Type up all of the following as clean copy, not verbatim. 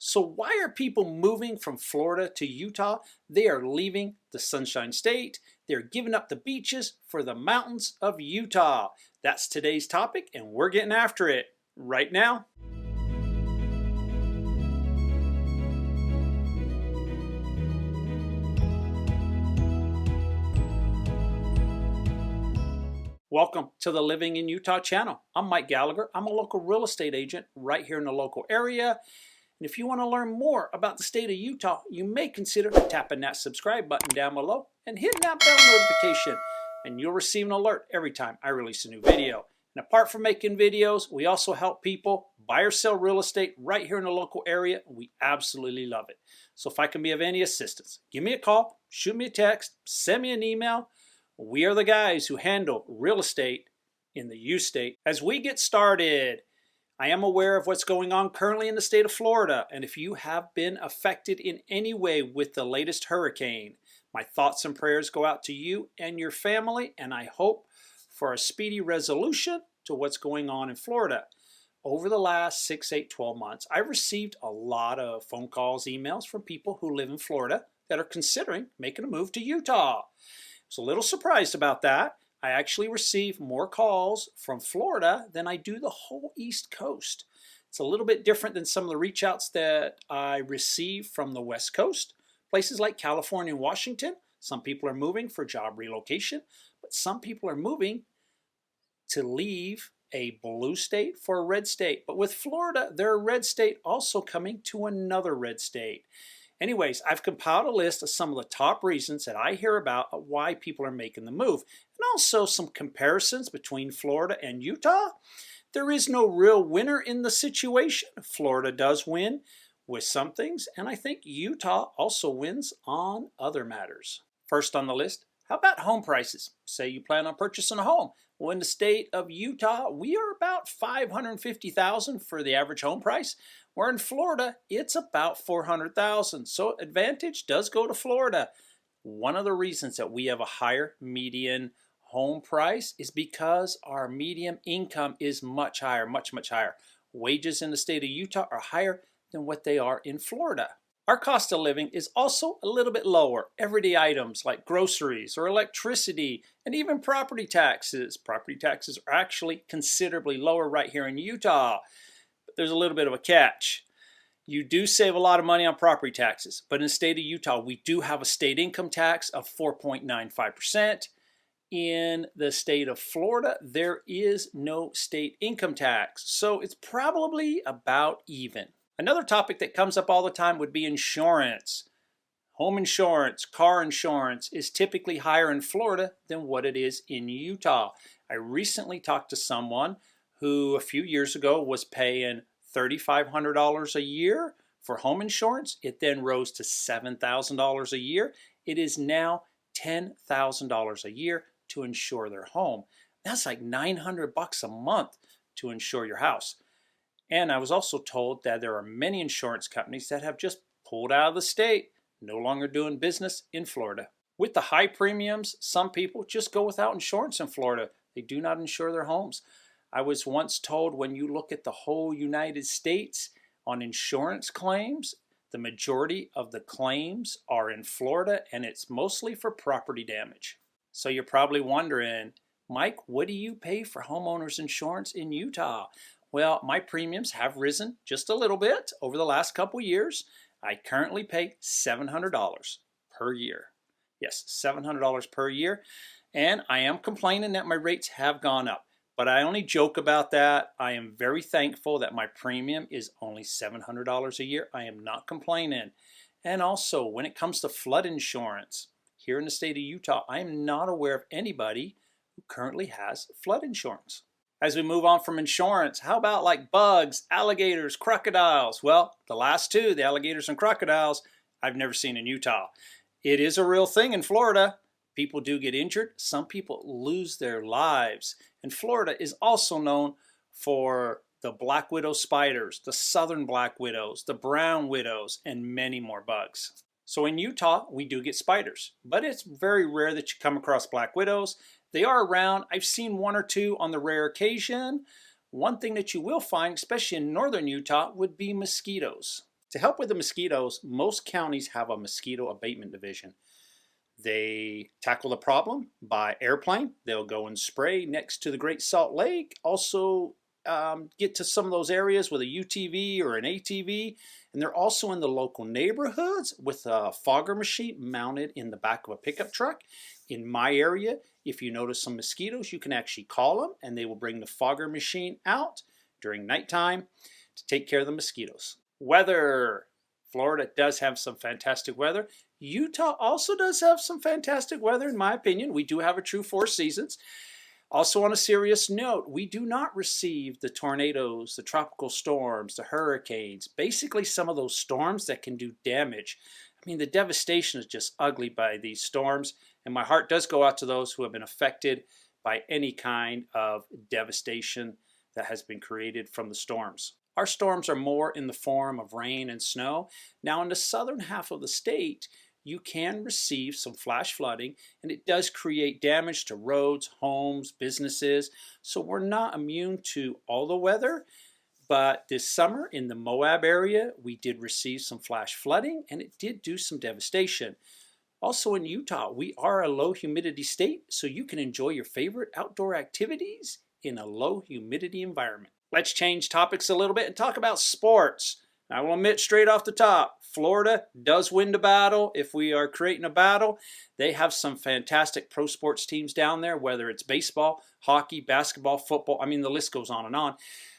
So why are people moving from Florida to Utah? They are leaving the Sunshine State. They're giving up the beaches for the mountains of Utah. That's today's topic, and we're getting after it right now. Welcome to the Living in Utah channel. I'm Mike Gallagher. I'm a local real estate agent right here in the local area. And if you want to learn more about the state of Utah, you may consider tapping that subscribe button down below and hitting that bell notification, and you'll receive an alert every time I release a new video. And apart from making videos, we also help people buy or sell real estate right here in the local area. We absolutely love it. So if I can be of any assistance, give me a call, shoot me a text, send me an email. We are the guys who handle real estate in the U state. As we get started, I am aware of what's going on currently in the state of Florida, and if you have been affected in any way with the latest hurricane, my thoughts and prayers go out to you and your family, and I hope for a speedy resolution to what's going on in Florida. Over the last 6, 8, 12 months, I've received a lot of phone calls, emails from people who live in Florida that are considering making a move to Utah. I was a little surprised about that. I actually receive more calls from Florida than I do the whole East Coast. It's a little bit different than some of the reach outs that I receive from the West Coast. Places like California and Washington, some people are moving for job relocation, but some people are moving to leave a blue state for a red state. But with Florida, they're a red state also coming to another red state. Anyways, I've compiled a list of some of the top reasons that I hear about why people are making the move, and also some comparisons between Florida and Utah. There is no real winner in the situation. Florida does win with some things, and I think Utah also wins on other matters. First on the list, how about home prices? Say you plan on purchasing a home. Well, in the state of Utah, we are about $550,000 for the average home price. Where in Florida, it's about $400,000. So advantage does go to Florida. One of the reasons that we have a higher median home price is because our median income is much higher, much higher. Wages in the state of Utah are higher than what they are in Florida. Our cost of living is also a little bit lower. Everyday items like groceries or electricity and even property taxes. Property taxes are actually considerably lower right here in Utah. But there's a little bit of a catch. You do save a lot of money on property taxes, but in the state of Utah, we do have a state income tax of 4.95%. In the state of Florida, there is no state income tax, so it's probably about even. Another topic that comes up all the time would be insurance. Home insurance, car insurance is typically higher in Florida than what it is in Utah. I recently talked to someone who a few years ago was paying $3,500 a year for home insurance. It then rose to $7,000 a year. It is now $10,000 a year to insure their home. That's like $900 a month to insure your house. And I was also told that there are many insurance companies that have just pulled out of the state, no longer doing business in Florida. With the high premiums, some people just go without insurance in Florida. They do not insure their homes. I was once told when you look at the whole United States on insurance claims, the majority of the claims are in Florida, and it's mostly for property damage. So you're probably wondering, Mike, what do you pay for homeowners insurance in Utah? Well, my premiums have risen just a little bit over the last couple years. I currently pay $700 per year. Yes, $700 per year. And I am complaining that my rates have gone up. But I only joke about that. I am very thankful that my premium is only $700 a year. I am not complaining. And also, when it comes to flood insurance, here in the state of Utah, I am not aware of anybody who currently has flood insurance. As we move on from insurance, how about like bugs, alligators, crocodiles? Well, the last two, the alligators and crocodiles, I've never seen in Utah. It is a real thing in Florida. People do get injured. Some people lose their lives. And Florida is also known for the black widow spiders, the southern black widows, the brown widows, and many more bugs. So in Utah, we do get spiders, but it's very rare that you come across black widows. They are around. I've seen one or two on the rare occasion. One thing that you will find, especially in northern Utah, would be mosquitoes. To help with the mosquitoes, most counties have a mosquito abatement division. They tackle the problem by airplane. They'll go and spray next to the Great Salt Lake. Also get to some of those areas with a UTV or an ATV. And they're also in the local neighborhoods with a fogger machine mounted in the back of a pickup truck. In my area, if you notice some mosquitoes, you can actually call them and they will bring the fogger machine out during nighttime to take care of the mosquitoes. Weather. Florida does have some fantastic weather. Utah also does have some fantastic weather, in my opinion. We do have a true 4 seasons. Also, on a serious note, we do not receive the tornadoes, the tropical storms, the hurricanes, basically some of those storms that can do damage. I mean, the devastation is just ugly by these storms, and my heart does go out to those who have been affected by any kind of devastation that has been created from the storms. Our storms are more in the form of rain and snow. Now, in the southern half of the state, you can receive some flash flooding, and it does create damage to roads, homes, businesses. So we're not immune to all the weather, but this summer in the Moab area, we did receive some flash flooding, and it did do some devastation. Also in Utah, we are a low humidity state, so you can enjoy your favorite outdoor activities in a low humidity environment. Let's change topics a little bit and talk about sports. I will admit straight off the top, Florida does win the battle. If we are creating a battle, they have some fantastic pro sports teams down there, whether it's baseball, hockey, basketball, football. I mean, the list goes on and on.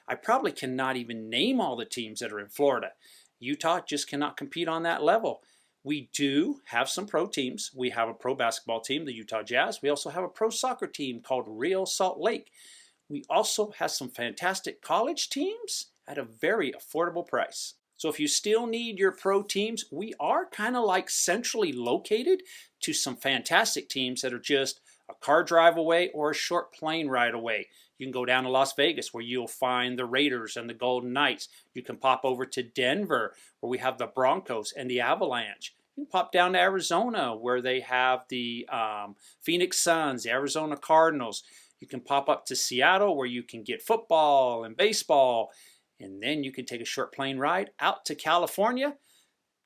I probably cannot even name all the teams that are in Florida. Utah just cannot compete on that level. We do have some pro teams. We have a pro basketball team, the Utah Jazz. We also have a pro soccer team called Real Salt Lake. We also have some fantastic college teams at a very affordable price. So if you still need your pro teams, we are kind of like centrally located to some fantastic teams that are just a car drive away or a short plane ride away. You can go down to Las Vegas where you'll find the Raiders and the Golden Knights. You can pop over to Denver where we have the Broncos and the Avalanche. You can pop down to Arizona where they have the Phoenix Suns, the Arizona Cardinals. You can pop up to Seattle where you can get football and baseball. And then you can take a short plane ride out to California.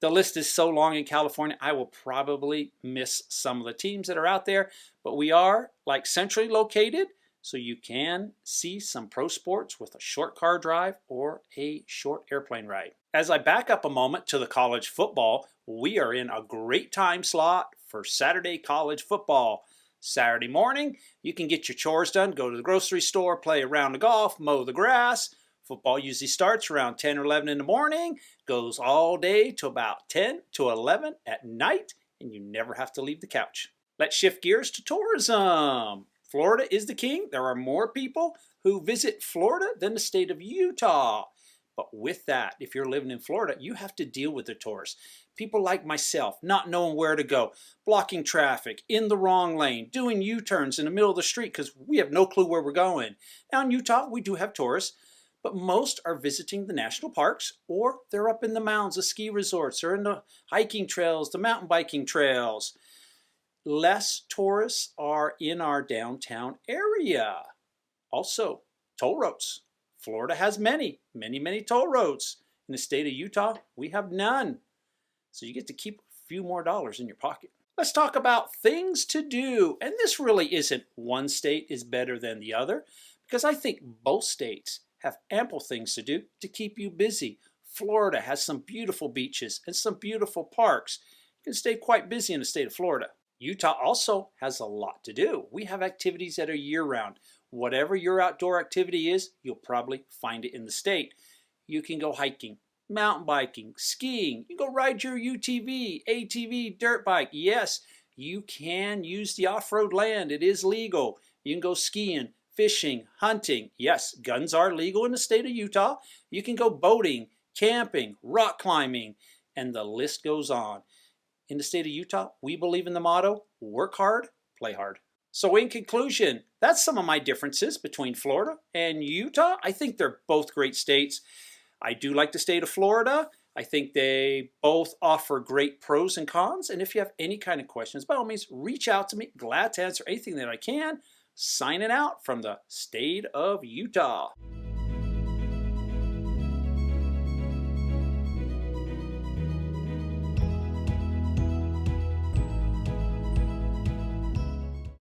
The list is so long in California, I will probably miss some of the teams that are out there. But we are like centrally located, so you can see some pro sports with a short car drive or a short airplane ride. As I back up a moment to the college football, we are in a great time slot for Saturday college football. Saturday morning, you can get your chores done, go to the grocery store, play a round of golf, mow the grass. Football usually starts around 10 or 11 in the morning, goes all day to about 10 to 11 at night, and you never have to leave the couch. Let's shift gears to tourism. Florida is the king. There are more people who visit Florida than the state of Utah. But with that, if you're living in Florida, you have to deal with the tourists. People like myself, not knowing where to go, blocking traffic, in the wrong lane, doing U-turns in the middle of the street because we have no clue where we're going. Now in Utah, we do have tourists, but most are visiting the national parks or they're up in the mountains, the ski resorts, or in the hiking trails, the mountain biking trails. Less tourists are in our downtown area. Also, toll roads. Florida has many toll roads. In the state of Utah, we have none. So you get to keep a few more dollars in your pocket. Let's talk about things to do. And this really isn't one state is better than the other, because I think both states have ample things to do to keep you busy. Florida has some beautiful beaches and some beautiful parks. You can stay quite busy in the state of Florida. Utah also has a lot to do. We have activities that are year-round. Whatever your outdoor activity is, you'll probably find it in the state. You can go hiking, mountain biking, skiing. You can go ride your UTV, ATV, dirt bike. Yes, you can use the off-road land. It is legal. You can go skiing, fishing, hunting. Yes, guns are legal in the state of Utah. You can go boating, camping, rock climbing, and the list goes on. In the state of Utah, we believe in the motto, work hard, play hard. So in conclusion, that's some of my differences between Florida and Utah. I think they're both great states. I do like the state of Florida. I think they both offer great pros and cons. And if you have any kind of questions, by all means, reach out to me. Glad to answer anything that I can. Signing out from the state of Utah.